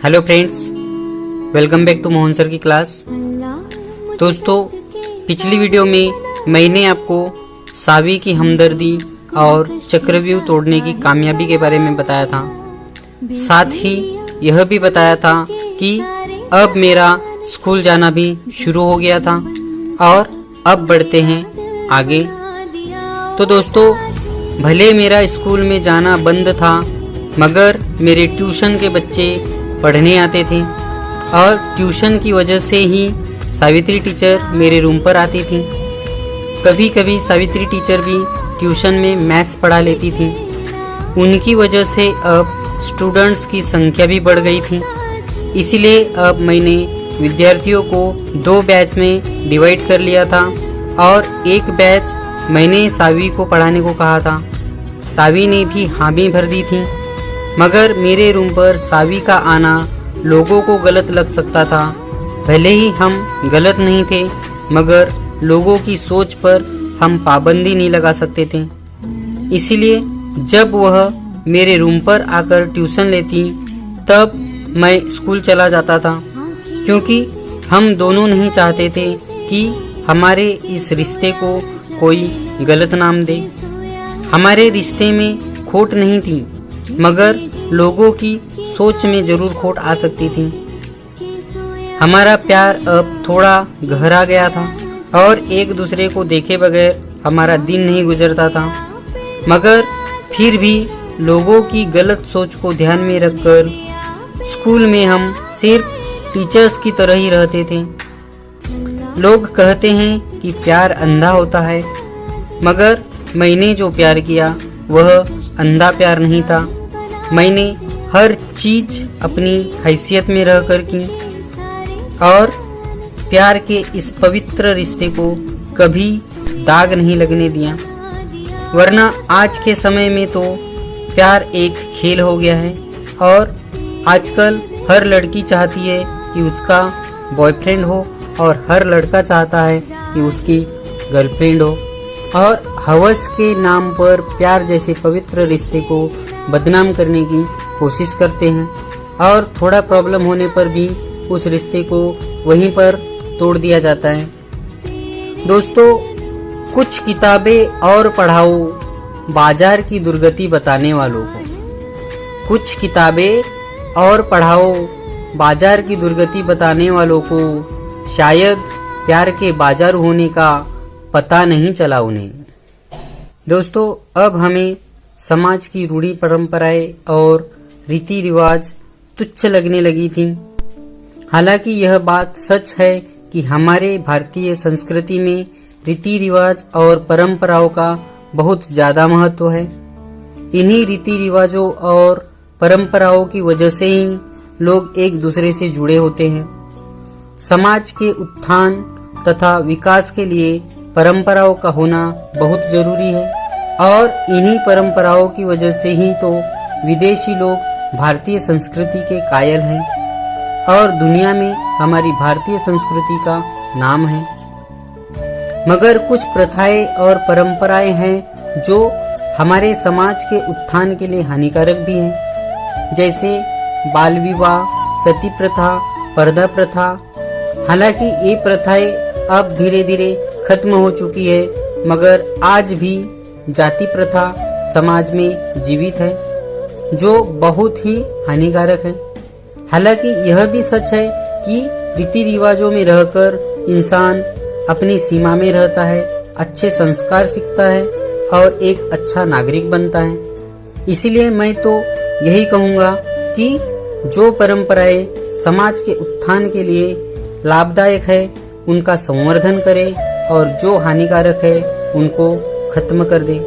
Hello friends, welcome back to Mohan sir की class. दोस्तों, पिछली वीडियो में मैंने आपको सावी की हमदर्दी और चक्रव्यूह तोड़ने की कामयाबी के बारे में बताया था। साथ ही यह भी बताया था कि अब मेरा स्कूल जाना भी शुरू हो गया था और अब बढ़ते हैं आगे। तो दोस्तों, भले मेरा स्कूल में जाना बंद था, मगर मेरे ट्यूशन के बच्चे पढ़ने आते थे और ट्यूशन की वजह से ही सावित्री टीचर मेरे रूम पर आती थी। कभी कभी सावित्री टीचर भी ट्यूशन में मैथ्स पढ़ा लेती थी। उनकी वजह से अब स्टूडेंट्स की संख्या भी बढ़ गई थी। इसलिए अब मैंने विद्यार्थियों को 2 बैच में डिवाइड कर लिया था और एक बैच मैंने सावी को पढ़ाने को कहा था। सावी ने भी हामी भर दी थी, मगर मेरे रूम पर सावी का आना लोगों को गलत लग सकता था। भले ही हम गलत नहीं थे, मगर लोगों की सोच पर हम पाबंदी नहीं लगा सकते थे। इसीलिए जब वह मेरे रूम पर आकर ट्यूशन लेती, तब मैं स्कूल चला जाता था, क्योंकि हम दोनों नहीं चाहते थे कि हमारे इस रिश्ते को कोई गलत नाम दे। हमारे रिश्ते में खोट नहीं थी, मगर लोगों की सोच में जरूर खोट आ सकती थी। हमारा प्यार अब थोड़ा गहरा गया था और एक दूसरे को देखे बगैर हमारा दिन नहीं गुजरता था। मगर फिर भी लोगों की गलत सोच को ध्यान में रखकर स्कूल में हम सिर्फ टीचर्स की तरह ही रहते थे। लोग कहते हैं कि प्यार अंधा होता है, मगर मैंने जो प्यार किया वह अंधा प्यार नहीं था। मैंने हर चीज अपनी हैसियत में रहकर की और प्यार के इस पवित्र रिश्ते को कभी दाग नहीं लगने दिया। वरना आज के समय में तो प्यार एक खेल हो गया है और आजकल हर लड़की चाहती है कि उसका बॉयफ्रेंड हो और हर लड़का चाहता है कि उसकी गर्लफ्रेंड हो, और हवस के नाम पर प्यार जैसे पवित्र रिश्ते को बदनाम करने की कोशिश करते हैं और थोड़ा प्रॉब्लम होने पर भी उस रिश्ते को वहीं पर तोड़ दिया जाता है। दोस्तों, कुछ किताबें और पढ़ाओ बाजार की दुर्गति बताने वालों को। कुछ किताबें और पढ़ाओ बाजार की दुर्गति बताने वालों को शायद प्यार के बाजार होने का पता नहीं चला उन्हें। दोस्तों, अब हमें समाज की रूढ़ी परंपराएं और रीति रिवाज तुच्छ लगने लगी थी। हालांकि यह बात सच है कि हमारे भारतीय संस्कृति में रीति रिवाज और परंपराओं का बहुत ज्यादा महत्व है। इन्हीं रीति रिवाजों और परंपराओं की वजह से ही लोग एक दूसरे से जुड़े होते हैं। समाज के उत्थान तथा विकास के लिए परंपराओं का होना बहुत जरूरी है और इन्हीं परंपराओं की वजह से ही तो विदेशी लोग भारतीय संस्कृति के कायल हैं और दुनिया में हमारी भारतीय संस्कृति का नाम है। मगर कुछ प्रथाएं और परंपराएं हैं जो हमारे समाज के उत्थान के लिए हानिकारक भी हैं, जैसे बाल विवाह, सती प्रथा, पर्दा प्रथा। हालांकि ये प्रथाएं अब धीरे धीरे खत्म हो चुकी है, मगर आज भी जाति प्रथा समाज में जीवित है, जो बहुत ही हानिकारक है। हालांकि यह भी सच है कि रीति रिवाजों में रहकर इंसान अपनी सीमा में रहता है, अच्छे संस्कार सीखता है और एक अच्छा नागरिक बनता है। इसीलिए मैं तो यही कहूँगा कि जो परंपराएं समाज के उत्थान के लिए लाभदायक है उनका संवर्धन करें और जो हानिकारक है उनको खत्म कर दें।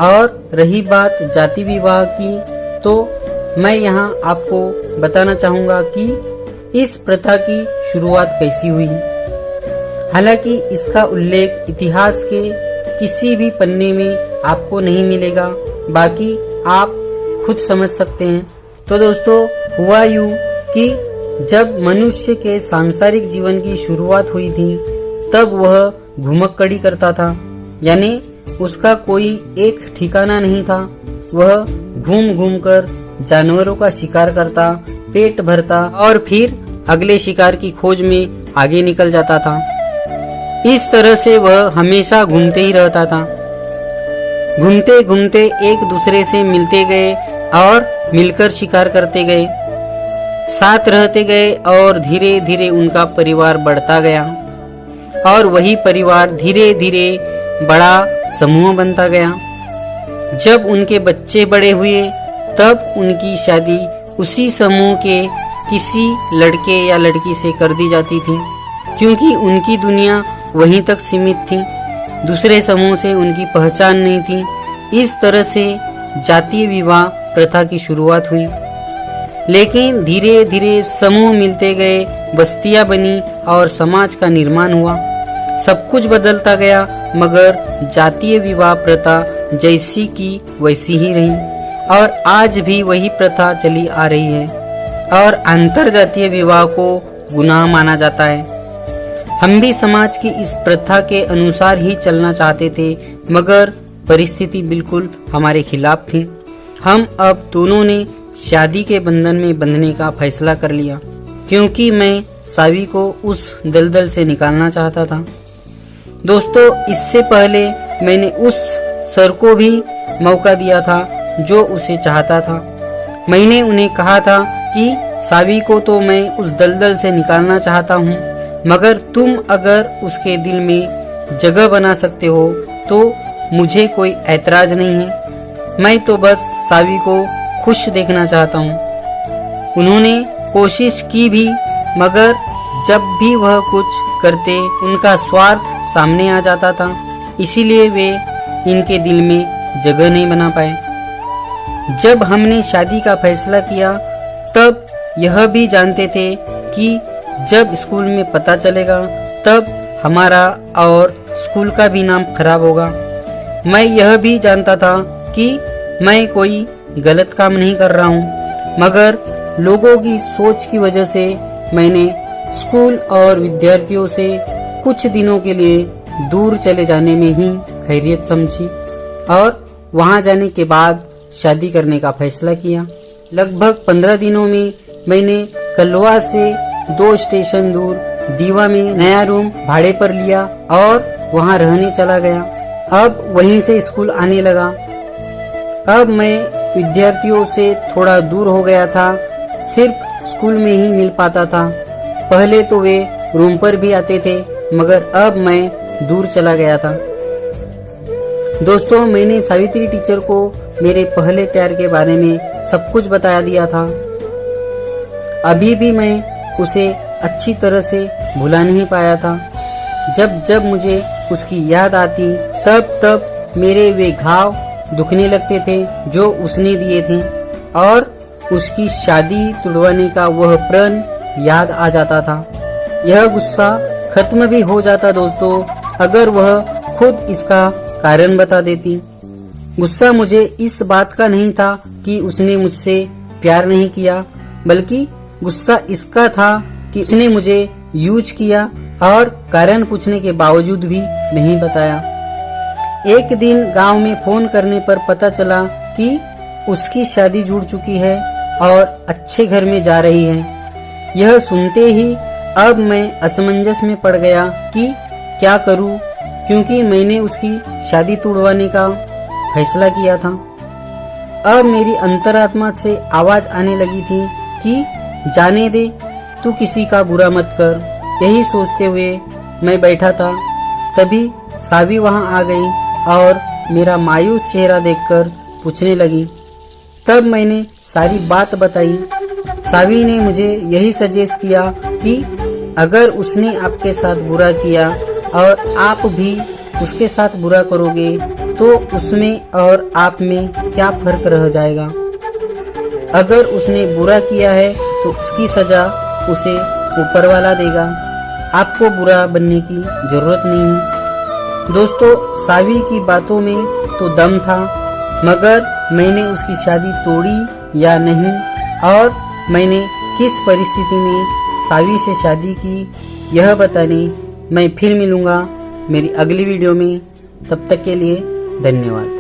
और रही बात जाति विवाह की, तो मैं यहाँ आपको बताना चाहूँगा कि इस प्रथा की शुरुआत कैसी हुई। हालांकि इसका उल्लेख इतिहास के किसी भी पन्ने में आपको नहीं मिलेगा, बाकी आप खुद समझ सकते हैं। तो दोस्तों, हुआ यूं कि जब मनुष्य के सांसारिक जीवन की शुरुआत हुई थी, तब वह घुमक्कड़ी करता था, यानी उसका कोई एक ठिकाना नहीं था। वह घूम घूम कर जानवरों का शिकार करता पेट भरता और फिर अगले शिकार की खोज में आगे निकल जाता था। इस तरह से वह हमेशा घूमते ही रहता था। घूमते घूमते एक दूसरे से मिलते गए और मिलकर शिकार करते गए, साथ रहते गए और धीरे धीरे उनका परिवार बढ़ता गया और वही परिवार धीरे धीरे बड़ा समूह बनता गया। जब उनके बच्चे बड़े हुए तब उनकी शादी उसी समूह के किसी लड़के या लड़की से कर दी जाती थी, क्योंकि उनकी दुनिया वहीं तक सीमित थी, दूसरे समूह से उनकी पहचान नहीं थी। इस तरह से जातीय विवाह प्रथा की शुरुआत हुई। लेकिन धीरे धीरे समूह मिलते गए, बस्तियां बनी और समाज का निर्माण हुआ। सब कुछ बदलता गया, मगर जातीय विवाह प्रथा जैसी की वैसी ही रही और आज भी वही प्रथा चली आ रही है और अंतर जातीय विवाह को गुनाह माना जाता है। हम भी समाज की इस प्रथा के अनुसार ही चलना चाहते थे, मगर परिस्थिति बिल्कुल हमारे खिलाफ थी। हम अब दोनों ने शादी के बंधन में बंधने का फैसला कर लिया, क्योंकि मैं सावी को उस दलदल से निकालना चाहता था। दोस्तों, इससे पहले मैंने उस सर को भी मौका दिया था जो उसे चाहता था। मैंने उन्हें कहा था कि सावी को तो मैं उस दलदल से निकालना चाहता हूँ, मगर तुम अगर उसके दिल में जगह बना सकते हो तो मुझे कोई ऐतराज नहीं है। मैं तो बस सावी को खुश देखना चाहता हूँ। उन्होंने कोशिश की भी, मगर जब भी वह कुछ करते उनका स्वार्थ सामने आ जाता था, इसीलिए वे इनके दिल में जगह नहीं बना पाए। जब हमने शादी का फैसला किया तब यह भी जानते थे कि जब स्कूल में पता चलेगा तब हमारा और स्कूल का भी नाम खराब होगा। मैं यह भी जानता था कि मैं कोई गलत काम नहीं कर रहा हूँ, मगर लोगों की सोच की वजह से मैंने स्कूल और विद्यार्थियों से कुछ दिनों के लिए दूर चले जाने में ही खैरियत समझी और वहां जाने के बाद शादी करने का फैसला किया। लगभग 15 दिनों में मैंने कलवा से 2 स्टेशन दूर दीवा में नया रूम भाड़े पर लिया और वहां रहने चला गया। अब वहीं से स्कूल आने लगा। अब मैं विद्यार्थियों से थोड़ा दूर हो गया था, सिर्फ स्कूल में ही मिल पाता था। पहले तो वे रूम पर भी आते थे, मगर अब मैं दूर चला गया था। दोस्तों, मैंने सावित्री टीचर को मेरे पहले प्यार के बारे में सब कुछ बता दिया था। अभी भी मैं उसे अच्छी तरह से भुला नहीं पाया था। जब जब मुझे उसकी याद आती तब तब मेरे वे घाव दुखने लगते थे जो उसने दिए थे और उसकी शादी तुड़वाने का वह प्रण याद आ जाता था। यह गुस्सा खत्म भी हो जाता दोस्तों, अगर वह खुद इसका कारण बता देती। गुस्सा मुझे इस बात का नहीं था कि उसने मुझसे प्यार नहीं किया, बल्कि गुस्सा इसका था कि उसने मुझे यूज किया और कारण पूछने के बावजूद भी नहीं बताया। एक दिन गांव में फोन करने पर पता चला कि उसकी शादी जुड़ चुकी है और अच्छे घर में जा रही है। यह सुनते ही अब मैं असमंजस में पड़ गया कि क्या करूं, क्योंकि मैंने उसकी शादी तुड़वाने का फैसला किया था। अब मेरी अंतरात्मा से आवाज आने लगी थी कि जाने दे, तू किसी का बुरा मत कर। यही सोचते हुए मैं बैठा था, तभी सावी वहां आ गई और मेरा मायूस चेहरा देखकर पूछने लगी। तब मैंने सारी बात बताई। सावी ने मुझे यही सजेस्ट किया कि अगर उसने आपके साथ बुरा किया और आप भी उसके साथ बुरा करोगे तो उसमें और आप में क्या फर्क रह जाएगा। अगर उसने बुरा किया है तो उसकी सजा उसे ऊपर वाला देगा, आपको बुरा बनने की जरूरत नहीं है। दोस्तों, सावी की बातों में तो दम था, मगर मैंने उसकी शादी तोड़ी या नहीं और मैंने किस परिस्थिति में सावी से शादी की, यह बताने मैं फिर मिलूंगा मेरी अगली वीडियो में। तब तक के लिए धन्यवाद।